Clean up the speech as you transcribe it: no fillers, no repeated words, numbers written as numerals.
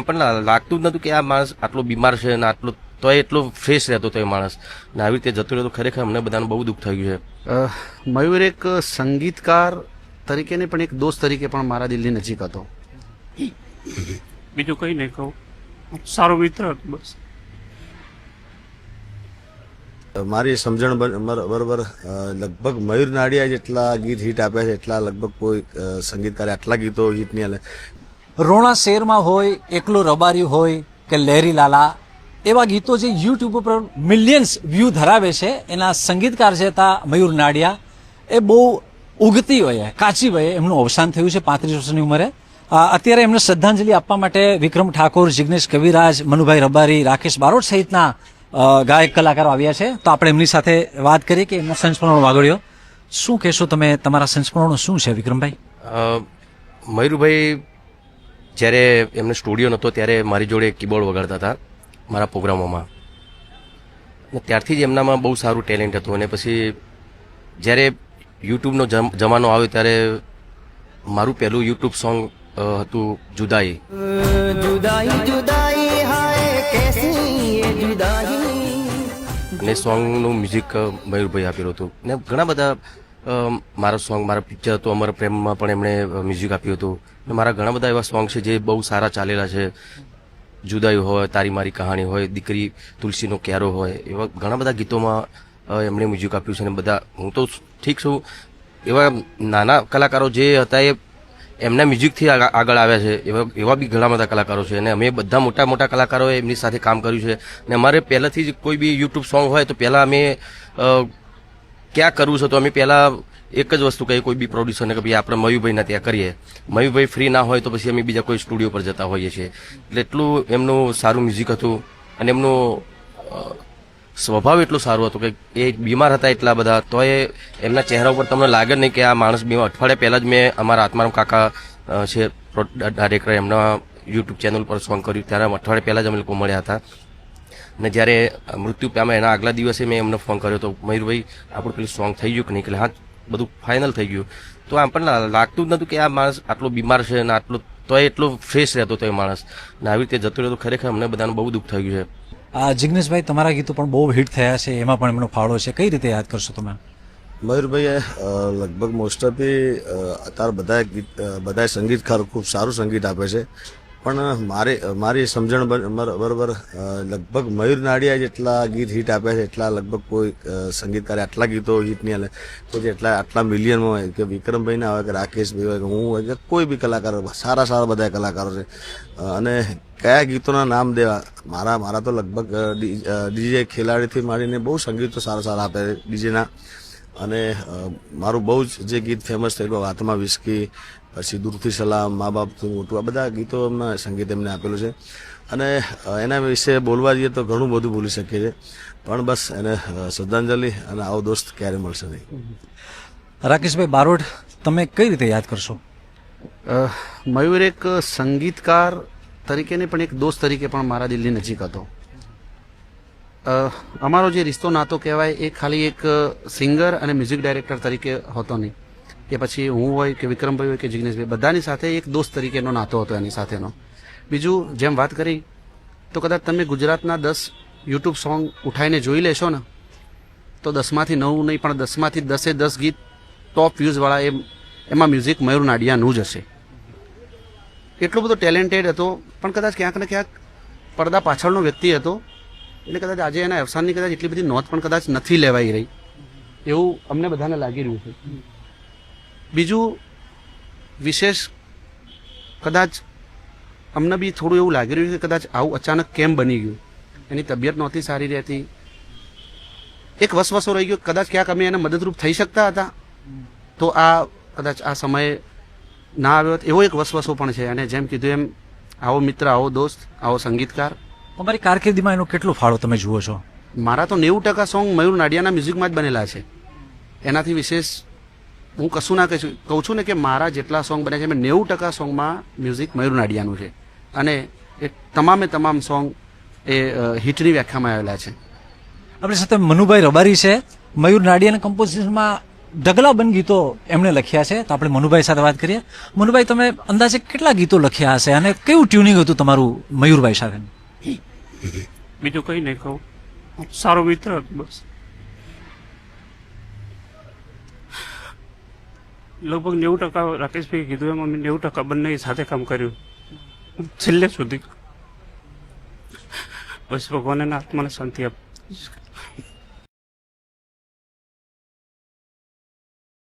પણ લાગતું જ નતું કે આ માણસ આટલો બીમાર છે અને આટલો તોય એટલો ફ્રેશ રહેતો તો એ માણસ ને આવી રીતે જતો રહેતો ખરેખર અમને બધાને બહુ દુઃખ થયું છે. મયુર એક સંગીતકાર તરીકે ને પણ એક દોસ્ત તરીકે પણ મારા દિલની નજીક હતો. બીજું કંઈ નહીં કહું, સારો મિત્ર હતો બસ. મારી સમજણ બરોબર લગભગ મયુર નાડિયા જેટલા ગીત હિટ આપ્યા છે એટલા લગભગ કોઈ સંગીતકારે આટલા ગીતો હિટ નહીં આલે. રોણા શેરમાં હોય, એકલો રબારી હોય કે લહેરી લાલા, એવા ગીતો જે યુટ્યુબ ઉપર મિલિયન્સ વ્યૂ ધરાવે છે, એના સંગીતકાર છે તા મયુર નાડિયા. એ બહુ ઉગતી વયે, કાચી વયે એમનું અવસાન થયું છે 35 વર્ષની ઉંમરે. અત્યારે એમને શ્રદ્ધાંજલિ આપવા માટે વિક્રમ ઠાકોર, જિગ્નેશ કવિરાજ, મનુભાઈ રબારી, રાકેશ બારોટ સહિતના ગાયક કલાકારો આવ્યા છે. તો આપણે એમની સાથે વાત કરીએ કે એમના સંસ્મરણો વાગડ્યો. શું કહેશો તમે, તમારા સંસ્મરણો શું છે વિક્રમભાઈ? મયુરભાઈ જ્યારે એમને સ્ટુડિયો નહોતો ત્યારે મારી જોડે કીબોર્ડ વગાડતા હતા મારા પ્રોગ્રામોમાં, અને ત્યારથી જ એમનામાં બહુ સારું ટેલેન્ટ હતું. અને પછી જ્યારે યુટ્યુબનો જમાનો આવ્યો ત્યારે મારું પહેલું યુટ્યુબ સોંગ હતું જુદાઈ. અને સોંગનું મ્યુઝિક મયુરભાઈ આપેલું હતું. ને ઘણા બધા મારા સોંગ, મારા પિક્ચર હતું અમર પ્રેમમાં પણ એમણે મ્યુઝિક આપ્યું હતું. ને મારા ઘણા બધા એવા સોંગ છે જે બહુ સારા ચાલેલા છે. જુદાઈ હોય, તારી મારી કહાણી હોય, દીકરી તુલસીનો ક્યારો હોય, એવા ઘણા બધા ગીતોમાં એમણે મ્યુઝિક આપ્યું છે. ને બધા, હું તો ઠીક છું, એવા નાના કલાકારો જે હતા એ એમના મ્યુઝિકથી આગળ આવ્યા છે, એવા બી ઘણા બધા કલાકારો છે. અને અમે બધા મોટા મોટા કલાકારોએ એમની સાથે કામ કર્યું છે. ને અમારે પહેલાંથી જ કોઈ બી યુટ્યુબ સોંગ હોય તો પહેલાં અમે ક્યાં કરવું છે તો અમે પહેલાં એક જ વસ્તુ કહીએ કોઈ બી પ્રોડ્યુસરને કે ભાઈ આપણે મયુભાઈના ત્યાં કરીએ. મયુભાઈ ફ્રી ના હોય તો પછી અમે બીજા કોઈ સ્ટુડિયો પર જતા હોઈએ છીએ. એટલે એટલું એમનું સારું મ્યુઝિક હતું. અને એમનું સ્વભાવ એટલો સારો હતો કે એ બીમાર હતા એટલા બધા, તો એ એમના ચહેરા ઉપર તમને લાગે નહીં કે આ માણસ બીમાર. અઠવાડિયા પહેલાં જ મેં અમારા આત્મારામ કાકા છે ડાયરેક્ટર, એમના યુટ્યુબ ચેનલ પર સોંગ કર્યું ત્યારે અઠવાડિયા પહેલાં જ અમે લોકો મળ્યા હતા. અને જ્યારે મૃત્યુ પામ્યા એના આગલા દિવસે મેં એમને ફોન કર્યો તો મયુરભાઈ આપણું પેલું સોંગ થઈ ગયું કે નહીં, એટલે હા બધું ફાઇનલ થઈ ગયું. તો આમ પણ લાગતું જ નતું કે આ માણસ આટલો બીમાર છે અને આટલો તોય એટલો ફ્રેશ રહેતો તો એ માણસ ને આવી રીતે જતો રહેતો ખરેખર અમને બધાને બહુ દુઃખ થયું છે. જિગ્નેશભાઈ, તમારા ગીતો પણ બહુ હિટ થયા છે, એમાં પણ એમનો ફાળો છે, કઈ રીતે યાદ કરશો તમે? મયુરભાઈએ લગભગ મોસ્ટ ઓફલી અત્યારે બધા સંગીતકાર ખૂબ સારું સંગીત આપે છે. પણ મારી સમજણ બરોબર લગભગ મયુર નાડિયા જેટલા ગીત હિટ આપ્યા છે એટલા લગભગ કોઈ સંગીતકારે આટલા ગીતો હિટ નહીં આલે કે જે આટલા મિલિયનમાં હોય. કે વિક્રમભાઈ ના હોય કે રાકેશભાઈ હોય કે હું હોય કે કોઈ બી કલાકારો, સારા બધા કલાકારો છે. અને કયા ગીતોના નામ દેવા, મારા તો લગભગ ડીજે ખેલાડીથી માંડીને બહુ સંગીતો સારા આપે ડીજેના. અને મારું બહુ જ જે ગીત ફેમસ થયેલું હાથમાં વિસ્કી, પછી દૂરથી સલામ, મા બાપથી મોટું, આ બધા ગીતો એમના સંગીત એમને આપેલું છે. અને એના વિશે બોલવા જઈએ તો ઘણું બધું બોલી શકીએ છીએ, પણ બસ એને શ્રદ્ધાંજલિ અને આવો દોસ્ત ક્યારે મળશે નહીં. રાકેશભાઈ બારોટ, તમે કઈ રીતે યાદ કરશો? મયુર એક સંગીતકાર તરીકે ને પણ એક દોસ્ત તરીકે પણ મારા દિલની નજીક હતો. અમારો જે રિશ્તો નાતો કહેવાય એ ખાલી એક સિંગર અને મ્યુઝિક ડાયરેક્ટર તરીકે હોતો નહીં, કે પછી હું હોય કે વિક્રમભાઈ હોય કે જિગ્નેશભાઈ, બધાની સાથે એક દોસ્ત તરીકેનો નાતો હતો એની સાથેનો. બીજું જેમ વાત કરી તો કદાચ તમે ગુજરાતના 10 યુટ્યુબ સોંગ ઉઠાવીને જોઈ લેશો ને તો 10માંથી 9 નહીં પણ 10માંથી 10 ગીત ટોપ વ્યૂઝવાળા એમાં મ્યુઝિક મયુર નાડિયાનું જ હશે. એટલો બધો ટેલેન્ટેડ હતો, પણ કદાચ ક્યાંક ને ક્યાંક પડદા પાછળનો વ્યક્તિ હતો. એટલે કદાચ આજે એના અવસાનની કદાચ એટલી બધી નોંધ પણ કદાચ નથી લેવાઈ રહી એવું અમને બધાને લાગી રહ્યું છે. બીજું વિશેષ કદાચ અમને બી થોડું એવું લાગી રહ્યું છે કે કદાચ આવું અચાનક કેમ બની ગયું. એની તબિયત નહોતી સારી રહેતી, એક વસવસો રહી ગયો, કદાચ ક્યાંક અમે એને મદદરૂપ થઈ શકતા હતા તો આ કદાચ આ સમયે ના આવ્યો એવો એક વસવસો પણ છે. અને જેમ કીધું એમ આવો મિત્ર, આવો દોસ્ત, આવો સંગીતકાર. તમારી કારકિર્દીમાં એનો કેટલો ફાળો તમે જુઓ છો? મારા તો 90% સોંગ મયુર નાડિયાના મ્યુઝિકમાં જ બનેલા છે. એનાથી વિશેષ હું કશું ના કહું છું ને કે મારા જેટલા સોંગ બને છે એમાં 90% સોંગમાં મ્યુઝિક મયુર નાડિયાનું છે. અને એ તમામ સોંગ એ હિટની વ્યાખ્યામાં આવેલા છે. આપણી સાથે મનુભાઈ રબારી છે. મયુર નાડિયાના કમ્પોઝિશનમાં ઢગલાબંધ ગીતો એમણે લખ્યા છે. તો આપણે મનુભાઈ સાથે વાત કરીએ. મનુભાઈ, તમે અંદાજે કેટલા ગીતો લખ્યા હશે અને કેવું ટ્યુનિંગ હતું તમારું મયુરભાઈ સાથે? બીજું કઈ નહીં કહું, સારો મિત્ર હતો બસ. લગભગ 90% રાકેશભાઈ કીધું એમ અમે 90% બંને સાથે કામ કર્યું છેલ્લે સુધી. બસ ભગવાન એના આત્માને શાંતિ આપે.